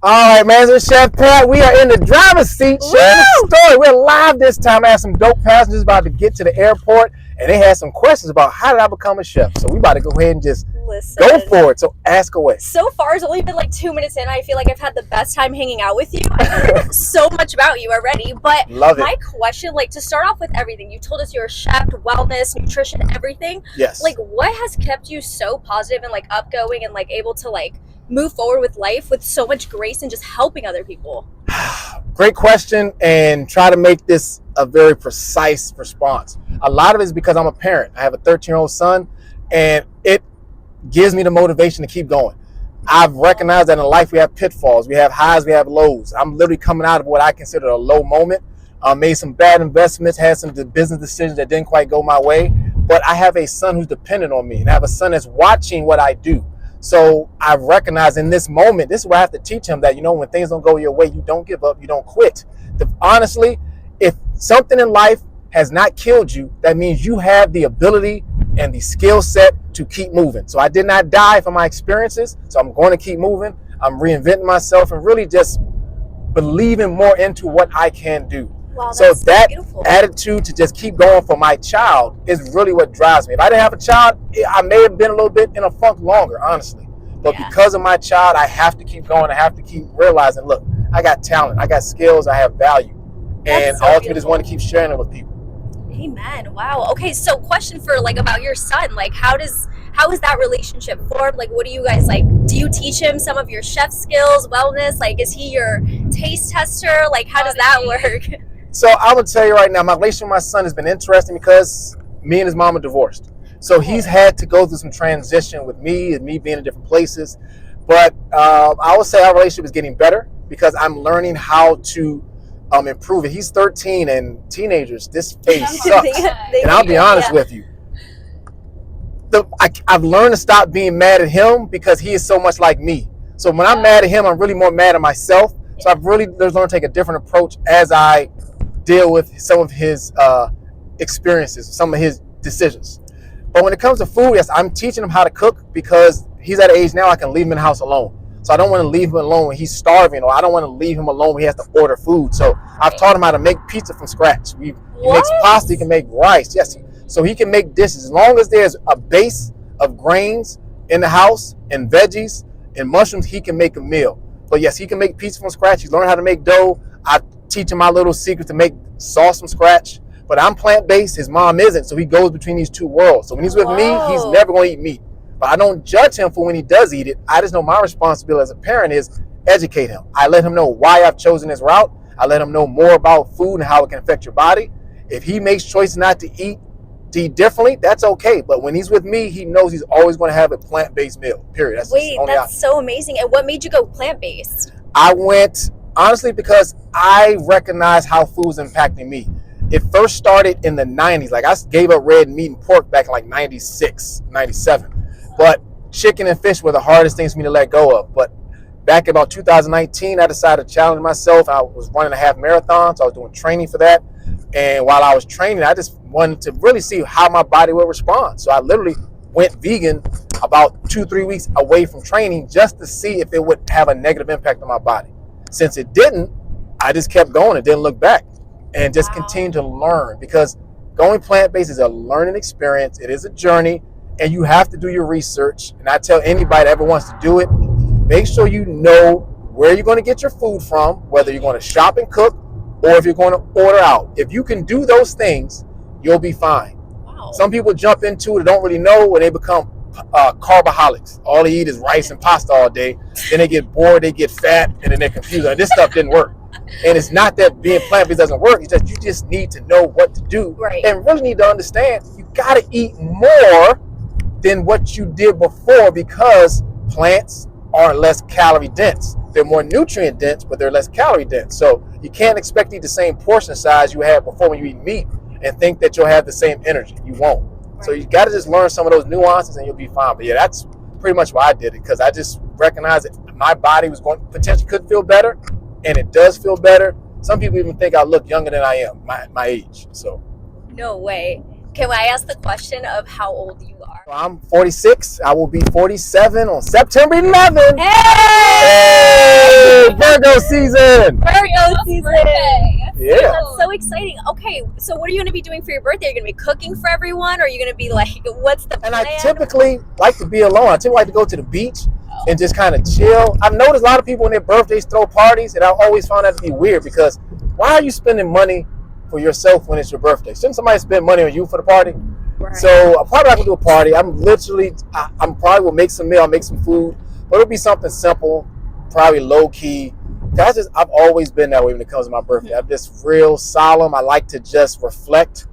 All right, man. So Chef Pat, we are in the driver's seat sharing the story. We're live this time. I have some dope passengers about to get to the airport, and they had some questions about how did I become a chef. So we about to go ahead and just go for it. So ask away. So far, it's only been like 2 minutes in. I feel like I've had the best time hanging out with you. I heard so much about you already. But my question, like to start off with everything, you told us you're a chef, wellness, nutrition, everything. Yes. Like what has kept you so positive and like upgoing and like able to like move forward with life with so much grace and just helping other people? Great question, and try to make this a very precise response. A lot of it is because I'm a parent. I have a 13-year-old son, and it gives me the motivation to keep going. I've recognized that in life we have pitfalls, we have highs, we have lows. I'm literally coming out of what I consider a low moment. Made some bad investments, had some business decisions that didn't quite go my way, but I have a son who's dependent on me, and I have a son that's watching what I do. So I recognize in this moment, this is where I have to teach him that, when things don't go your way, you don't give up, you don't quit. Honestly, if something in life has not killed you, that means you have the ability and the skill set to keep moving. So I did not die from my experiences, so I'm going to keep moving. I'm reinventing myself and really just believing more into what I can do. Wow, so that beautiful attitude to just keep going for my child is really what drives me. If I didn't have a child, I may have been a little bit in a funk longer, honestly. But because of my child, I have to keep going. I have to keep realizing, look, I got talent, I got skills, I have value. And ultimately just want to keep sharing it with people. Amen. Wow. Okay, so question for like about your son. Like how is that relationship formed? Like what do you guys like? Do you teach him some of your chef skills, wellness? Like is he your taste tester? Like how does that work? So I would tell you right now, my relationship with my son has been interesting because me and his mom are divorced. So he's had to go through some transition with me and me being in different places. But I would say our relationship is getting better because I'm learning how to improve it. He's 13, and teenagers, this phase sucks. And I'll be honest with you. I've learned to stop being mad at him because he is so much like me. So when I'm mad at him, I'm really more mad at myself. So I've really learned to take a different approach as I deal with some of his experiences, some of his decisions. But when it comes to food, yes, I'm teaching him how to cook because he's at an age now I can leave him in the house alone. So I don't want to leave him alone when he's starving, or I don't want to leave him alone when he has to order food. So I've taught him how to make pizza from scratch. He makes pasta, he can make rice. Yes, so he can make dishes. As long as there's a base of grains in the house and veggies and mushrooms, he can make a meal. But yes, he can make pizza from scratch. He's learned how to make dough. I teach him my little secret to make sauce from scratch. But I'm plant-based, his mom isn't, so he goes between these two worlds. So when he's with me, he's never going to eat meat. But I don't judge him for when he does eat it. I just know my responsibility as a parent is educate him. I let him know why I've chosen this route. I let him know more about food and how it can affect your body. If he makes choices not to eat differently, that's okay. But when he's with me, he knows he's always going to have a plant-based meal, period. That's so amazing. And what made you go plant-based? I went, honestly, because I recognize how food's impacting me. It first started in the 90s. Like I gave up red meat and pork back in like 96, 97. But chicken and fish were the hardest things for me to let go of. But back in about 2019, I decided to challenge myself. I was running a half marathon, so I was doing training for that. And while I was training, I just wanted to really see how my body would respond. So I literally went vegan about 2-3 weeks away from training just to see if it would have a negative impact on my body. Since it didn't, I just kept going and didn't look back and just continued to learn, because going plant-based is a learning experience. It is a journey, and you have to do your research. And I tell anybody that ever wants to do it, make sure you know where you're going to get your food from, whether you're going to shop and cook or if you're going to order out. If you can do those things, you'll be fine. Wow. Some people jump into it, don't really know, and they become carboholics. All they eat is rice and pasta all day. Then they get bored, they get fat, and then they're confused. And this stuff didn't work. And it's not that being plant-based doesn't work. It's that you just need to know what to do. Right. And really need to understand you got to eat more than what you did before, because plants are less calorie dense. They're more nutrient dense, but they're less calorie dense. So you can't expect to eat the same portion size you had before when you eat meat and think that you'll have the same energy. You won't. Right. So you got to just learn some of those nuances and you'll be fine. But yeah, that's pretty much why I did it, because I just recognized that my body was going potentially could feel better, and it does feel better. Some people even think I look younger than I am, my age. So no way. Can I ask the question of how old you are? I'm 46. I will be 47 on September 11th. Hey! Virgo season. Virgo season. Yeah. That's so exciting. Okay, so what are you going to be doing for your birthday? Are you going to be cooking for everyone? Or are you going to be like, what's the And plan? I typically like to be alone. I typically like to go to the beach and just kind of chill. I've noticed a lot of people on their birthdays throw parties, and I always found that to be weird because why are you spending money for yourself when it's your birthday? Shouldn't somebody spend money on you for the party? Right. So I'm probably not gonna do a party. I'm probably will make some meal, I'll make some food, but it'll be something simple, probably low key. I've always been that way when it comes to my birthday. I'm just real solemn. I like to just reflect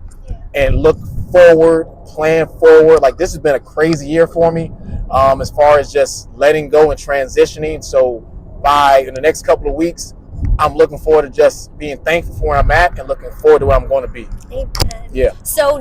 and look forward, plan forward. Like this has been a crazy year for me, as far as just letting go and transitioning. So in the next couple of weeks, I'm looking forward to just being thankful for where I'm at and looking forward to where I'm going to be. Amen. Yeah. So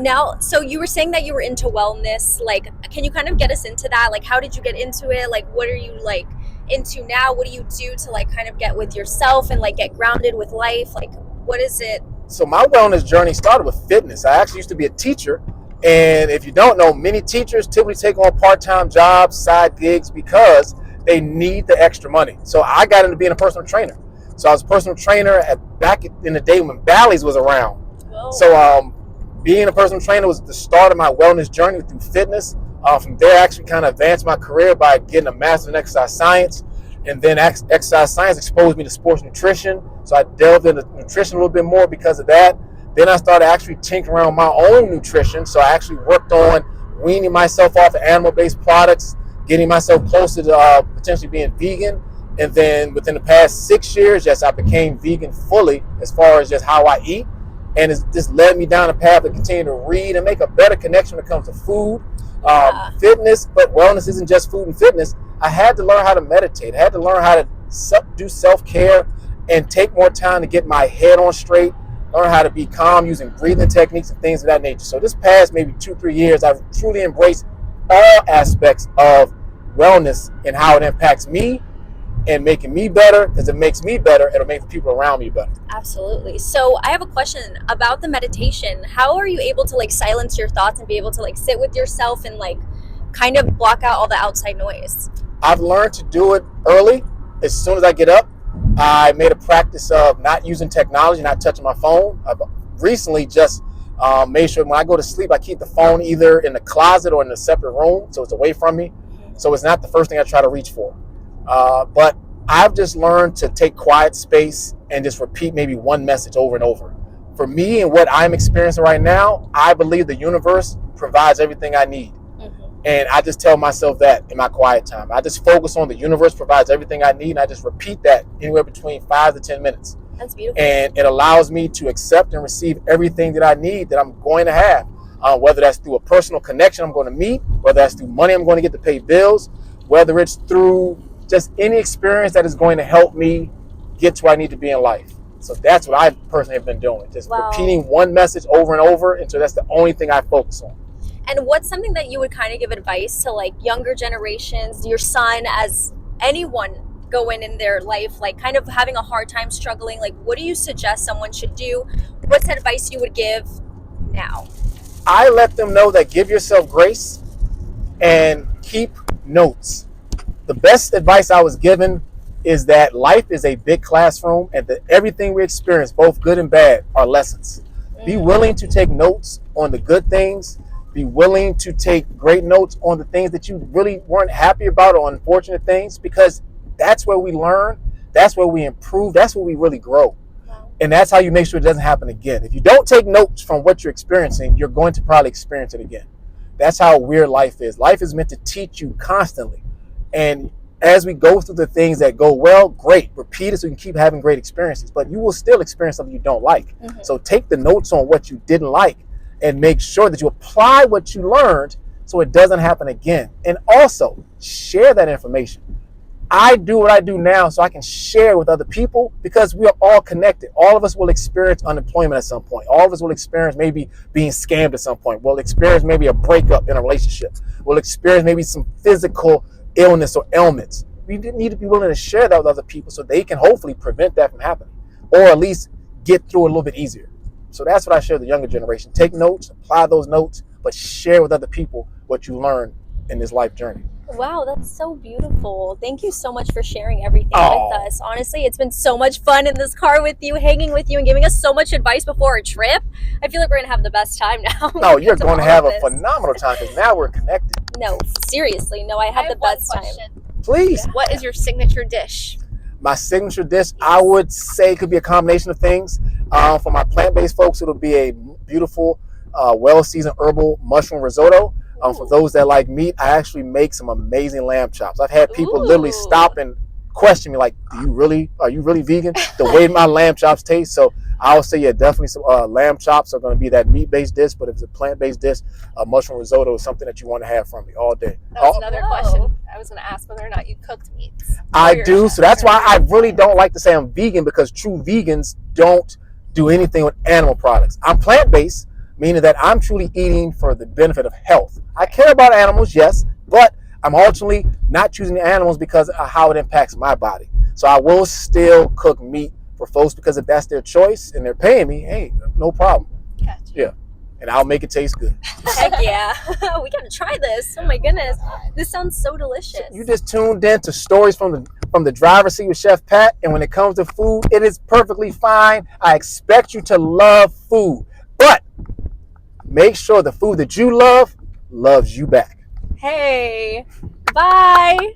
you were saying that you were into wellness. Like, can you kind of get us into that? Like, how did you get into it? Like, what are you like into now? What do you do to like kind of get with yourself and like get grounded with life? Like, what is it? So my wellness journey started with fitness. I actually used to be a teacher. And if you don't know, many teachers typically take on part-time jobs, side gigs, because they need the extra money. So I got into being a personal trainer. So I was a personal trainer back in the day when Bally's was around. Whoa. So being a personal trainer was the start of my wellness journey through fitness. From there, I actually kind of advanced my career by getting a master's in exercise science. And then exercise science exposed me to sports nutrition. So I delved into nutrition a little bit more because of that. Then I started actually tinkering around my own nutrition. So I actually worked on weaning myself off of animal-based products, getting myself closer to potentially being vegan. And then within the past 6 years, yes, I became vegan fully as far as just how I eat. And it's just led me down a path to continue to read and make a better connection when it comes to food, fitness. But wellness isn't just food and fitness. I had to learn how to meditate. I had to learn how to do self-care and take more time to get my head on straight, learn how to be calm using breathing techniques and things of that nature. So this past maybe 2-3 years, I've truly embraced all aspects of wellness and how it impacts me and making me better, because it makes me better, it'll make the people around me better. Absolutely. So I have a question about the meditation. How are you able to like silence your thoughts and be able to like sit with yourself and like kind of block out all the outside noise? I've learned to do it early. As soon as I get up, I made a practice of not using technology, not touching my phone. I've recently just made sure when I go to sleep, I keep the phone either in the closet or in a separate room, so it's away from me. So it's not the first thing I try to reach for. But I've just learned to take quiet space and just repeat maybe one message over and over. For me and what I'm experiencing right now, I believe the universe provides everything I need. And I just tell myself that in my quiet time. I just focus on the universe provides everything I need, and I just repeat that anywhere between 5 to 10 minutes. That's beautiful. And it allows me to accept and receive everything that I need that I'm going to have, whether that's through a personal connection I'm going to meet, whether that's through money I'm going to get to pay bills, whether it's through just any experience that is going to help me get to where I need to be in life. So that's what I personally have been doing, just repeating one message over and over until that's the only thing I focus on. And what's something that you would kind of give advice to like younger generations, your son, as anyone going in their life, like kind of having a hard time struggling? Like, what do you suggest someone should do? What's advice you would give now? I let them know that give yourself grace and keep notes. The best advice I was given is that life is a big classroom and that everything we experience, both good and bad, are lessons. Be willing to take notes on the good things. Be willing to take great notes on the things that you really weren't happy about or unfortunate things, because that's where we learn, that's where we improve, that's where we really grow. And that's how you make sure it doesn't happen again. If you don't take notes from what you're experiencing, you're going to probably experience it again. That's how weird life is. Life is meant to teach you constantly. And as we go through the things that go well, great. Repeat it so you can keep having great experiences. But you will still experience something you don't like. So take the notes on what you didn't like and make sure that you apply what you learned so it doesn't happen again. And also share that information. I do what I do now so I can share with other people, because we are all connected. All of us will experience unemployment at some point. All of us will experience maybe being scammed at some point. We'll experience maybe a breakup in a relationship. We'll experience maybe some physical illness or ailments. We need to be willing to share that with other people so they can hopefully prevent that from happening, or at least get through it a little bit easier. So that's what I share with the younger generation. Take notes, apply those notes, but share with other people what you learned in this life journey. Wow, that's so beautiful. Thank you so much for sharing everything Oh. with us. Honestly, it's been so much fun in this car with you, hanging with you, and giving us so much advice before our trip. I feel like we're gonna have the best time now. No, you're because of going to all have of a this. phenomenal time because now we're connected. No, seriously, no, I had the best time. Please. What is your signature dish? My signature dish, I would say, could be a combination of things. For my plant-based folks, it'll be a beautiful, well-seasoned herbal mushroom risotto. For those that like meat, I actually make some amazing lamb chops. I've had people literally Ooh. stop and question me like, are you really vegan? The way my lamb chops taste. So I would say, yeah, definitely some lamb chops are going to be that meat-based dish, but if it's a plant-based dish, mushroom risotto is something that you want to have from me all day. That was Oh, another Whoa. question. I was going to ask whether or not you cooked meats. I for your do. chef. So that's why I really don't like to say I'm vegan, because true vegans don't do anything with animal products. I'm plant-based, meaning that I'm truly eating for the benefit of health. I care about animals, yes, but I'm ultimately not choosing the animals because of how it impacts my body. So I will still cook meat for folks, because if that's their choice and they're paying me, hey, no problem. Gotcha. Yeah. And I'll make it taste good. Heck yeah. We gotta try this. Oh my goodness. This sounds so delicious. You just tuned in to Stories from the Driver's Seat with Chef Pat, and when it comes to food, it is perfectly fine. I expect you to love food, but make sure the food that you love loves you back. Hey. Bye.